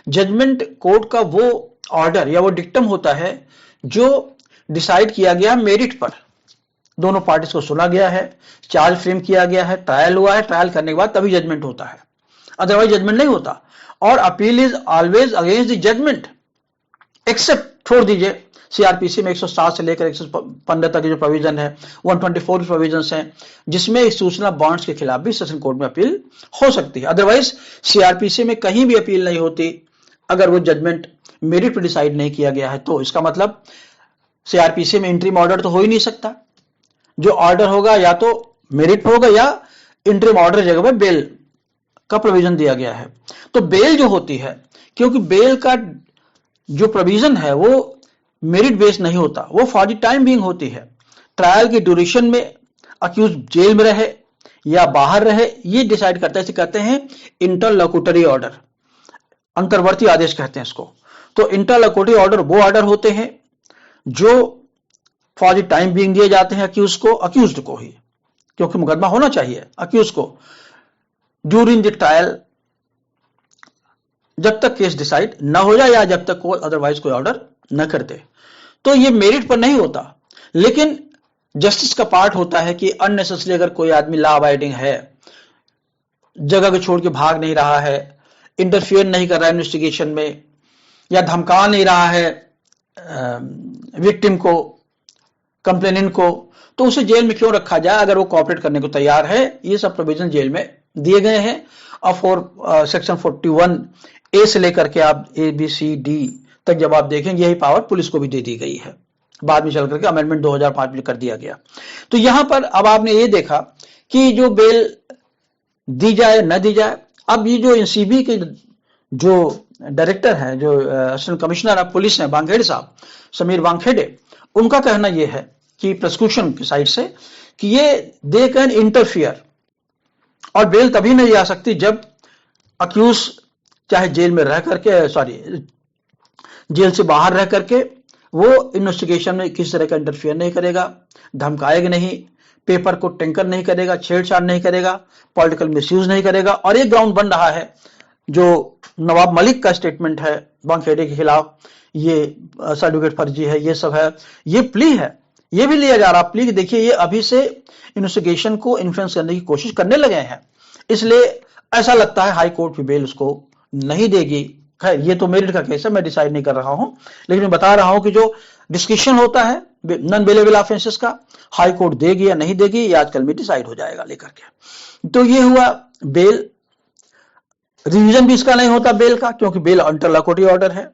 जजमेंट कोर्ट का वो ऑर्डर या वो डिक्टम होता है जो डिसाइड किया गया मेरिट पर, दोनों पार्टीज को सुना गया है, चार्ज फ्रेम किया गया है, ट्रायल हुआ है, ट्रायल करने के बाद तभी जजमेंट होता है, अदरवाइज जजमेंट नहीं होता। और appeal is always against the judgment except, छोड़ दीजिए, सीआरपीसी में 107 से लेकर 115 तक जो प्रोविजन है, 124 प्रोविजन हैं जिसमें सूचना बॉन्ड्स के खिलाफ भी सेशन कोर्ट में अपील हो सकती है। अदरवाइज सीआरपीसी में कहीं भी अपील नहीं होती अगर वो जजमेंट मेरिट पर डिसाइड नहीं किया गया है। तो इसका मतलब सीआरपीसी में इंटरिम ऑर्डर तो हो ही नहीं सकता। जो ऑर्डर होगा या तो मेरिट पर होगा या इंटरिम ऑर्डर जगह पर बेल का प्रोविजन दिया गया है। तो बेल जो होती है, क्योंकि बेल का जो प्रोविजन है वो मेरिट बेस्ड नहीं होता, वो फॉर द टाइम बीइंग होती है। ट्रायल की ड्यूरेशन में अक्यूज जेल में रहे या बाहर रहे, ये डिसाइड करता है, इसे कहते हैं इंटरलोक्यूटरी ऑर्डर, अंतर्वर्ती आदेश कहते हैं इसको। तो इंटरलोक्यूटरी ऑर्डर वो ऑर्डर होते हैं जो फॉर द टाइम बीइंग दिए जाते हैं अक्यूज्ड को ही, क्योंकि मुकदमा होना चाहिए अक्यूज को, ड्यूरिंग द ट्रायल, जब तक केस डिसाइड न हो जाए या जब तक कोई अदरवाइज कोई ऑर्डर न कर दे। तो ये मेरिट पर नहीं होता, लेकिन जस्टिस का पार्ट होता है कि अननेसेसरी अगर कोई आदमी लॉ अबाइडिंग है, जगह को छोड़ के भाग नहीं रहा है, इंटरफियर नहीं कर रहा है इन्वेस्टिगेशन में, या धमका नहीं रहा है विक्टिम को, कंप्लेनेंट को, तो उसे जेल में क्यों रखा जाए अगर वो कोऑपरेट करने को तैयार है। ये सब प्रोविजन जेल में दिए गए हैं। और सेक्शन 41A से लेकर के आप ABCD तक जब आप देखेंगे, यही पावर पुलिस को भी दे दी गई है, बाद में चल करके अमेंडमेंट 2005 में कर दिया गया। तो यहां पर अब आपने ये देखा कि जो बेल दी जाए न दी जाए, अब ये जो एनसीबी के जो डायरेक्टर हैं, जो असिस्टेंट कमिश्नर ऑफ पुलिस हैं वानखेड़े साहब, समीर वानखेड़े, उनका कहना यह है कि प्रोसिक्यूशन की साइड से कि ये दे कैन इंटरफियर, और बेल तभी नहीं आ सकती जब अक्यूज चाहे जेल में रह करके, जेल से बाहर रह करके वो इन्वेस्टिगेशन में किसी तरह का इंटरफियर नहीं करेगा, धमकाएगा नहीं, पेपर को टेंकर नहीं करेगा, छेड़छाड़ नहीं करेगा, पॉलिटिकल मिसयूज नहीं करेगा। और एक ग्राउंड बन रहा है जो नवाब मलिक का स्टेटमेंट है वानखेड़े के खिलाफ, ये सर्टिफिकेट फर्जी है, ये सब है, ये प्ली है, ये भी लिया जा रहा प्ली। देखिए ये अभी से इन्वेस्टिगेशन को इन्फ्लुएंस करने की कोशिश करने लगे हैं, इसलिए ऐसा लगता है हाई कोर्ट भी बेल उसको नहीं देगी। खैर ये तो मेरिट का केस है, मैं डिसाइड नहीं कर रहा हूं, लेकिन मैं बता रहा हूं कि जो डिस्कशन होता है नॉन बेलेबल ऑफेंसेस का, हाई कोर्ट देगी या नहीं देगी ये आजकल में डिसाइड हो जाएगा लेकर के। तो ये हुआ बेल। रिवीजन भी इसका नहीं होता बेल का, क्योंकि बेल इंटरलोक्यूटरी ऑर्डर है।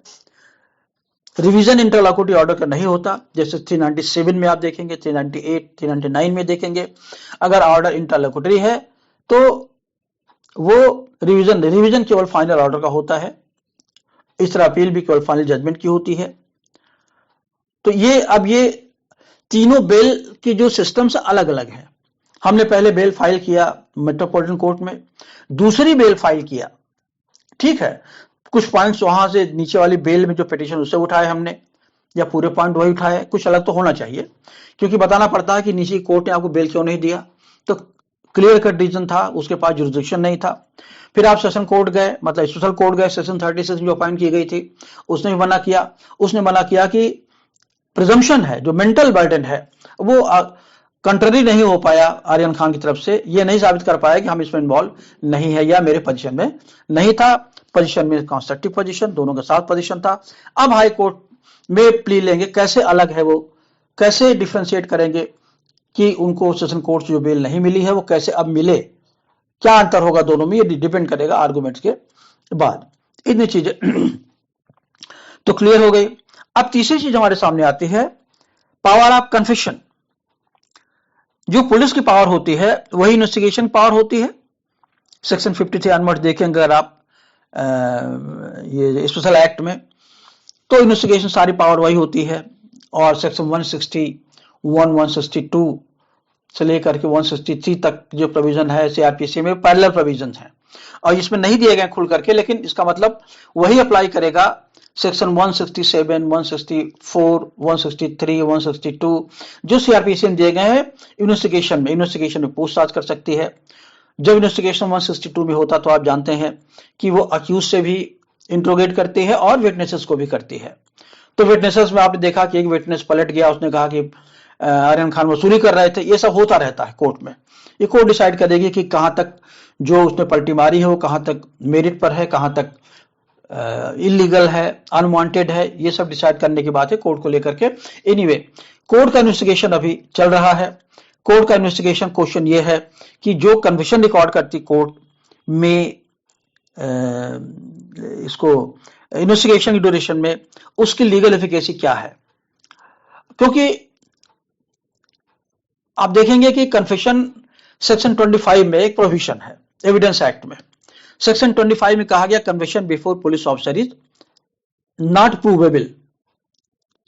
रिवीजन इंटरलोक्यूटरी ऑर्डर का नहीं होता, जैसे 397 में आप देखेंगे, 398, 399 में देखेंगे, अगर ऑर्डर इंटरलोक्यूटरी है तो वो रिवीजन केवल फाइनल ऑर्डर का होता है। इस तरह अपील भी केवल फाइनल जजमेंट की होती है। तो ये अब ये तीनों बेल की जो सिस्टम्स अलग अलग है। हमने पहले बेल फाइल किया मेट्रोपॉलिटन कोर्ट में, दूसरी बेल फाइल किया, ठीक है, कुछ पॉइंट्स वहां से नीचे वाली बेल में जो पिटीशन उससे उठाए हमने, या पूरे पॉइंट वही उठाए, कुछ अलग तो होना चाहिए, क्योंकि बताना पड़ता है कि नीचे कोर्ट ने आपको बेल क्यों नहीं दिया। तो क्लियर कट रीजन था, उसके पास जुरिसडिक्शन नहीं था। फिर आप सेशन कोर्ट गए, मतलब स्पेशल कोर्ट गए, सेशन 36 जो अपॉइंट की गई थी उसने भी मना किया। उसने मना किया कि प्रिजम्पशन है, जो मेंटल बर्डन है वो कंट्ररी नहीं हो पाया आर्यन खान की तरफ से, ये नहीं साबित कर पाया कि हम इसमें इन्वॉल्व नहीं है या मेरे पोजीशन में नहीं था। पोजीशन में कंस्ट्रक्टिव पोजीशन, दोनों का साथ पोजीशन था। अब हाई कोर्ट में प्ली लेंगे, कैसे अलग है वो, कैसे डिफ्रेंशिएट करेंगे कि उनको सेशन कोर्ट से जो बेल नहीं मिली है वो कैसे अब मिले, क्या अंतर होगा दोनों में, ये डिपेंड करेगा आर्गुमेंट्स के बाद। इतनी चीजें तो क्लियर हो गई। अब तीसरी चीज हमारे सामने आती है पावर ऑफ कन्फेशन। जो पुलिस की पावर होती है वही इन्वेस्टिगेशन पावर होती है। सेक्शन 53 अनवर्ड देखेंगे अगर आप ये स्पेशल एक्ट में, तो इन्वेस्टिगेशन सारी पावर वही होती है। और सेक्शन 161, 162 से लेकर के 163 तक जो प्रोविजन है सीआरपीसी में पैरेलल प्रोविजन है और इसमें नहीं दिए गए खुल करके, लेकिन इसका मतलब वही अप्लाई करेगा सेक्शन 167, 164, 163, 162 जो सीआरपीसी में दिए गए हैं। इन्वेस्टिगेशन में पूछताछ कर सकती है। जब इन्वेस्टिगेशन 162 में होता तो आप जानते हैं कि वो अक्यूज से भी इंट्रोगेट करती है और विटनेसेस को भी करती है। तो विटनेसेस में आपने देखा कि एक विटनेस पलट गया, उसने कहा कि आर्यन खान वसूली कर रहे थे। ये सब होता रहता है कोर्ट में। ये कोर्ट डिसाइड करेगी कि कहां तक जो उसने पलटी मारी है वो कहां तक मेरिट पर है, कहां तक इलीगल है, अनवांटेड है। ये सब डिसाइड करने की बात है कोर्ट को लेकर के। एनीवे, कोर्ट का इन्वेस्टिगेशन अभी चल रहा है। कोर्ट का इन्वेस्टिगेशन क्वेश्चन ये है कि जो कन्विक्शन रिकॉर्ड करती कोर्ट में इसको इन्वेस्टिगेशन की ड्यूरेशन में उसकी लीगल एफिकेसी क्या है। क्योंकि आप देखेंगे कि कन्फेशन सेक्शन 25 में एक प्रोविजन है एविडेंस एक्ट में। सेक्शन 25 में कहा गया confession before police officer is not provable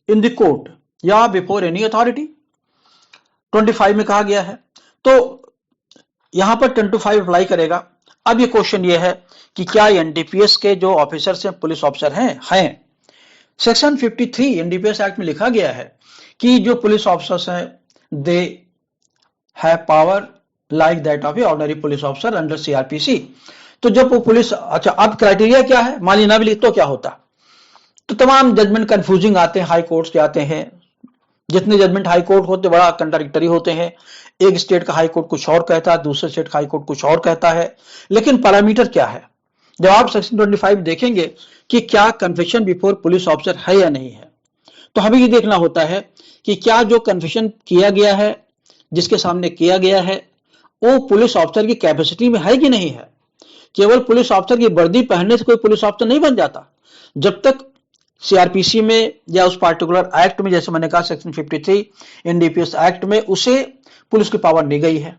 in the court या बिफोर एनी अथॉरिटी। 25 में कहा गया है, तो यहां पर 25 अप्लाई करेगा। अब ये क्वेश्चन ये है कि क्या एनडीपीएस के जो ऑफिसर्स हैं, पुलिस ऑफिसर हैं। सेक्शन 53 एनडीपीएस एक्ट में लिखा गया है कि जो पुलिस ऑफिसर्स हैं they have power like that of A ordinary police officer under CrPC. तो जब वो पुलिस, अच्छा अब क्राइटेरिया क्या है, मान लीजिए ना भी लिख तो क्या होता। तो तमाम जजमेंट कंफ्यूजिंग आते हैं, हाई कोर्ट के आते हैं। जितने जजमेंट हाई कोर्ट होते बड़ा कंट्राडिक्टरी होते हैं। एक स्टेट का हाई कोर्ट कुछ और कहता है, दूसरे स्टेट का हाई कोर्ट कुछ और कहता है। लेकिन पैरामीटर क्या है, जब आप सेक्शन 25 देखेंगे कि क्या कन्फेशन बिफोर पुलिस ऑफिसर है या नहीं है, तो हमें ये देखना होता है कि क्या जो कन्फेशन किया गया है, जिसके सामने किया गया है, वो पुलिस ऑफिसर की कैपेसिटी में है कि नहीं है। केवल पुलिस ऑफिसर की वर्दी पहनने से कोई पुलिस ऑफिसर नहीं बन जाता। जब तक सीआरपीसी में या उस पार्टिकुलर एक्ट में, जैसे मैंने कहा सेक्शन 53 एनडीपीएस एक्ट में, उसे पुलिस की पावर दी गई है।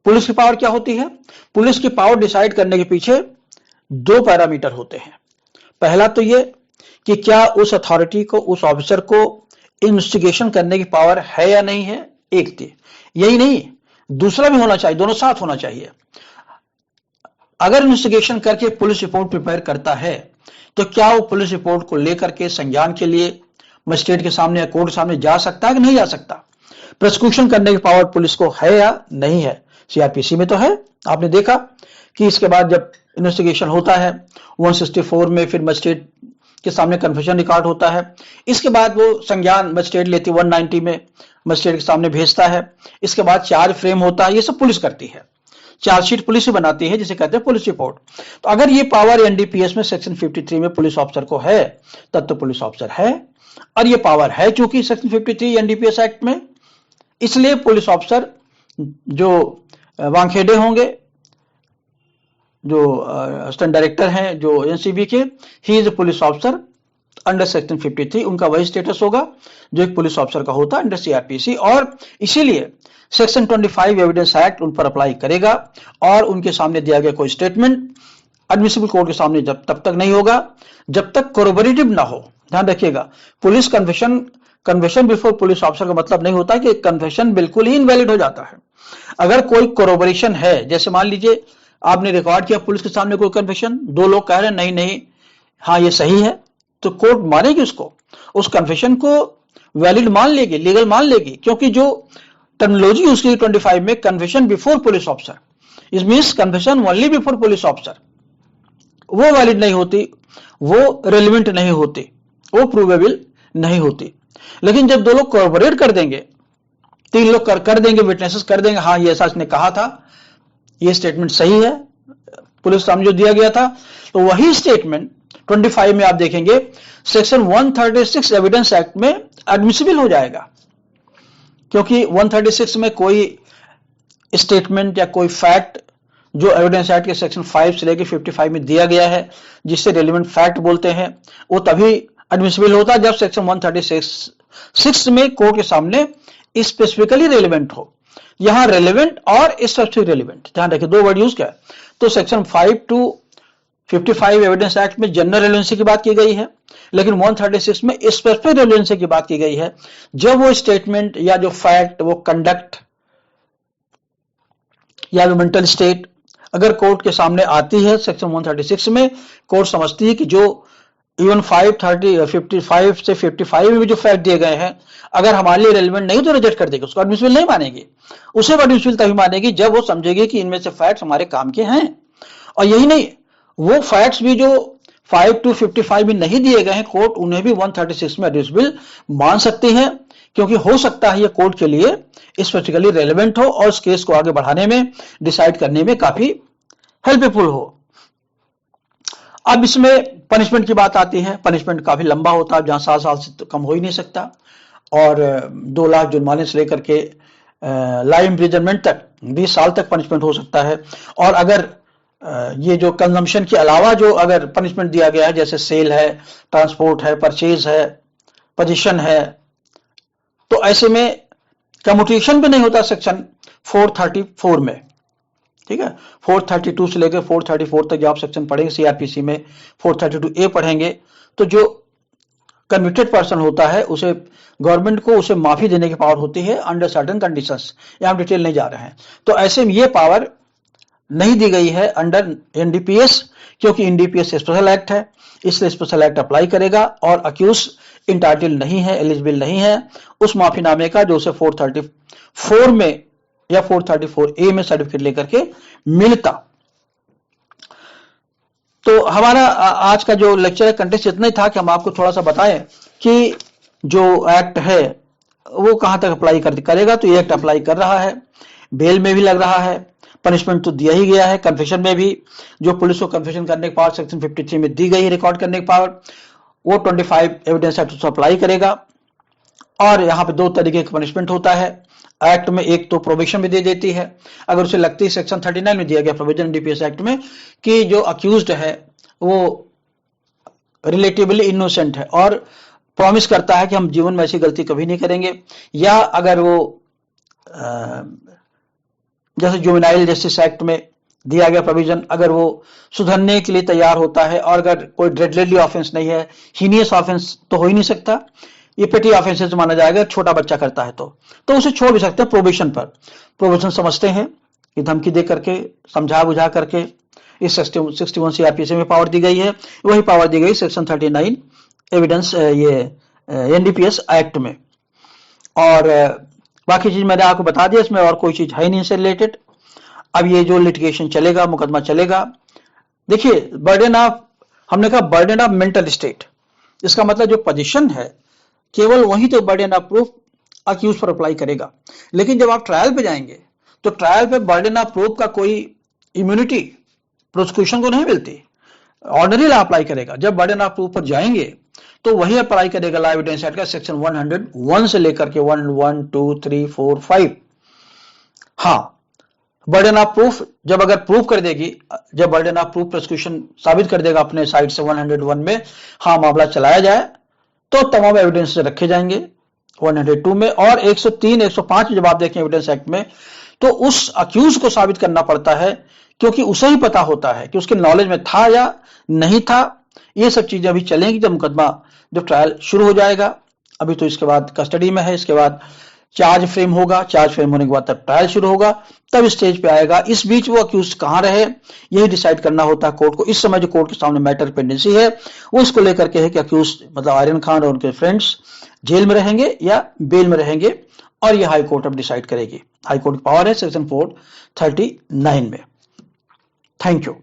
पुलिस की पावर क्या होती है? पुलिस की पावर डिसाइड करने के पीछे दो पैरामीटर होते हैं। पहला तो ये कि क्या उस अथॉरिटी को, उस ऑफिसर को इन्वेस्टिगेशन करने की पावर है या नहीं है, एक थी। यही नहीं, दूसरा भी होना चाहिए, दोनों साथ होना चाहिए। अगर इन्वेस्टिगेशन करके पुलिस रिपोर्ट प्रिपेयर करता है तो क्या वो पुलिस रिपोर्ट को लेकर के संज्ञान के लिए मजिस्ट्रेट के सामने या कोर्ट के सामने जा सकता है कि नहीं जा सकता। प्रोसिक्यूशन करने की पावर पुलिस को है या नहीं है। सीआरपीसी में तो है। आपने देखा कि इसके बाद जब इन्वेस्टिगेशन होता है 164 में, फिर मजिस्ट्रेट के सामने कन्फेशन रिकॉर्ड होता है। इसके बाद वो संज्ञान मजिस्ट्रेट लेती 190 में, मजिस्ट्रेट के सामने भेजता है। इसके बाद चार्ज फ्रेम होता है। ये सब पुलिस करती है। चार्जशीट पुलिस ही बनाती है, जिसे कहते हैं पुलिस रिपोर्ट। तो अगर ये पावर एनडीपीएस में सेक्शन 53 में पुलिस ऑफिसर को है, तब तो पुलिस ऑफिसर है। और ये पावर है चूंकि सेक्शन 53 एनडीपीएस एक्ट में, इसलिए पुलिस ऑफिसर जो वानखेड़े होंगे, जो असिस्टेंट डायरेक्टर हैं जो एनसीबी के, he is a police officer under section 53। उनका वही स्टेटस होगा जो एक पुलिस ऑफिसर का होता है अंडर सीआरपीसी। और इसीलिए सेक्शन 25 एविडेंस एक्ट उन पर अप्लाई करेगा और उनके सामने दिया गया कोई स्टेटमेंट एडमिसिबल कोर्ट के सामने तब तक नहीं होगा जब तक कोरोबोरेटिव ना हो। ध्यान रखिएगा, police confession before police officer का मतलब नहीं होता कि कन्फेशन बिल्कुल ही इनवैलिड हो जाता है। अगर कोई कोरोबोरेशन है, जैसे मान लीजिए आपने रिकॉर्ड किया पुलिस के सामने कोई कन्फेशन, दो लोग कह रहे हैं नहीं हाँ ये सही है, तो कोर्ट मानेगी उसको, उस कन्फेशन को वैलिड मान लेगी, लीगल मान लेगी। क्योंकि जो टर्मिनोलॉजी उसकी 25 में confession before police officer, it means confession only before police officer, वो वैलिड नहीं होती, वो रेलिवेंट नहीं होती, वो प्रूवेबल नहीं होती। लेकिन जब दो लोग कोऑपरेट कर देंगे, तीन लोग कर देंगे, विटनेसेस कर देंगे, हाँ ये ऐसा इसने कहा था, ये स्टेटमेंट सही है, पुलिस सामने जो दिया गया था, तो वही स्टेटमेंट 25 में आप देखेंगे सेक्शन 136 एविडेंस एक्ट में एडमिसिबल हो जाएगा। क्योंकि 136 में कोई स्टेटमेंट या कोई फैक्ट जो एविडेंस एक्ट के सेक्शन 5 से लेकर 55 में दिया गया है, जिससे रेलिवेंट फैक्ट बोलते हैं, वो तभी एडमिसिबल होता है जब सेक्शन 136 में कोर्ट के सामने स्पेसिफिकली रेलिवेंट हो। यहां रेलिवेंट और स्पेसिफिक रेलिवेंट, ध्यान रखिए, दो वर्ड यूज किया। तो सेक्शन 5 to 55 एविडेंस एक्ट में जनरल रेलिवेंसी की बात की गई है, लेकिन 136 में स्पेसिफिक रेलिवेंसी की बात की गई है। जब वो स्टेटमेंट या जो फैक्ट, वो कंडक्ट या मेंटल स्टेट अगर कोर्ट के सामने आती है सेक्शन 136 में, कोर्ट समझती है कि जो इवन 55 से 55 में भी जो फैक्ट दिए गए हैं अगर हमारे लिए रेलिवेंट नहीं तो रिजेक्ट कर देगी, उसको एडमिसिबल नहीं मानेगी। उसे एडमिसिबल तभी मानेगी जब वो समझेगी कि इनमें से फैक्ट्स हमारे काम के हैं। और यही नहीं, वो फैक्ट्स भी जो 5 to 55 में नहीं दिए गए हैं, कोर्ट उन्हें भी 136 में एडमिसिबल मान सकती है, क्योंकि हो सकता है ये कोर्ट के लिए स्पेसिफिकली रेलेवेंट हो और उस केस को आगे बढ़ाने में, डिसाइड करने में काफी हेल्पफुल हो। अब इसमें पनिशमेंट की बात आती है। पनिशमेंट काफी लंबा होता है, जहां 7 साल से तो कम हो ही नहीं सकता, और 2 लाख जुर्माने से लेकर के लाइफ इम्प्रिजनमेंट तक 20 साल तक पनिशमेंट हो सकता है। और अगर ये जो कंजम्पशन के अलावा जो अगर पनिशमेंट दिया गया है, जैसे सेल है, ट्रांसपोर्ट है, परचेज है, पोजीशन है, तो ऐसे में कम्यूटेशन भी नहीं होता सेक्शन 434 में। ठीक है, 432 से लेकर 434 तक जब आप सेक्शन पढ़ेंगे सीआरपीसी में, 432A पढ़ेंगे, तो जो कन्विक्टेड पर्सन होता है उसे गवर्नमेंट को उसे माफी देने की पावर होती है अंडर सर्टेन कंडीशंस। यहाँ हम डिटेल नहीं जा रहे हैं। तो ऐसे में ये पावर नहीं दी गई है अंडर एनडीपीएस, क्योंकि एनडीपीएस स्पेशल एक्ट है, इसलिए स्पेशल एक्ट अप्लाई करेगा और अक्यूज इंटाइटल नहीं है, एलिजिबल नहीं है उस माफीनामे का जो उसे 434 में या 434A में सर्टिफिकेट लेकर के मिलता। तो हमारा आज का जो लेक्चर है कंटेंट इतना ही था कि हम आपको थोड़ा सा बताएं कि जो एक्ट है वो कहां तक अप्लाई करेगा। तो ये एक्ट अप्लाई कर रहा है, बेल में भी लग रहा है, पनिशमेंट तो दिया ही गया है, कन्फेशन में भी जो पुलिस को कन्फेशन करने की पावर सेक्शन 53 में दी गई है, रिकॉर्ड करने की पावर, वो 25 एविडेंस एक्ट अप्लाई करेगा। और यहाँ पे 2 तरीके का पनिशमेंट होता है एक्ट में। एक तो प्रोबेशन भी दे देती है, अगर उसे लगती है सेक्शन 39 में दिया गया प्रोविजन डीपीएस एक्ट में कि जो अक्यूज्ड है वो रिलेटिवली इनोसेंट है और प्रॉमिस करता है कि हम जीवन में ऐसी गलती कभी नहीं करेंगे, या अगर वो जैसे जुवेनाइल जस्टिस एक्ट में दिया गया प्रोविजन, अगर वो सुधरने के लिए तैयार होता है और अगर कोई डेडली ऑफेंस नहीं है, हीनियस ऑफेंस तो हो ही नहीं सकता, ये पेटी ऑफेंसेस माना जाएगा, छोटा बच्चा करता है तो उसे छोड़ भी सकते हैं प्रोबेशन पर। प्रोबेशन समझते हैं कि धमकी दे करके, समझा बुझा करके, इस 61 सीआरपीसी में पावर दी गई है, वही पावर दी गई सेक्शन 39 एविडेंस ये एनडीपीएस एक्ट में। और बाकी चीज मैंने आपको बता दिया, इसमें और कोई चीज है नहीं इससे रिलेटेड। अब ये जो लिटिगेशन चलेगा, मुकदमा चलेगा, देखिए बर्डन ऑफ, हमने कहा बर्डन ऑफ मेंटल स्टेट, इसका मतलब जो पोजीशन है केवल वही तो बर्डन ऑफ प्रूफ अक्यूज पर अप्लाई करेगा। लेकिन जब आप ट्रायल पे जाएंगे तो ट्रायल पे बर्डन ऑफ प्रूफ का कोई इम्यूनिटी प्रोसिक्यूशन को नहीं मिलती, ऑर्डनरी लॉ अप्लाई करेगा। जब बर्डन ऑफ प्रूफ पर जाएंगे तो वही अप्लाई करेगा लॉ एविडेंस एक्ट का सेक्शन 101 से लेकर के 1, 2, 3, 4, 5। हाँ, बर्डन ऑफ प्रूफ जब अगर प्रूफ कर देगी, जब बर्डन ऑफ प्रूफ प्रोसिक्यूशन साबित कर देगा अपने साइड से 101 में हाँ मामला चलाया जाए, तो तमाम एविडेंस रखे जाएंगे 102 में। और 103, 105 जब आप देखें एविडेंस एक्ट में, तो उस अक्यूज को साबित करना पड़ता है, क्योंकि उसे ही पता होता है कि उसके नॉलेज में था या नहीं था। ये सब चीजें अभी चलेंगी जब मुकदमा, जब ट्रायल शुरू हो जाएगा। अभी तो इसके बाद कस्टडी में है, इसके बाद चार्ज फ्रेम होगा, चार्ज फ्रेम होने के बाद तब ट्रायल शुरू होगा, तब स्टेज पे आएगा। इस बीच वो अक्यूज कहां रहे यही डिसाइड करना होता है कोर्ट को। इस समय जो कोर्ट के सामने मैटर पेंडेंसी है वो इसको लेकर के है कि अक्यूज मतलब आर्यन खान और उनके फ्रेंड्स जेल में रहेंगे या बेल में रहेंगे, और ये हाई कोर्ट अब डिसाइड करेगी। हाई कोर्ट की पावर है सेक्शन 439 में। Thank you.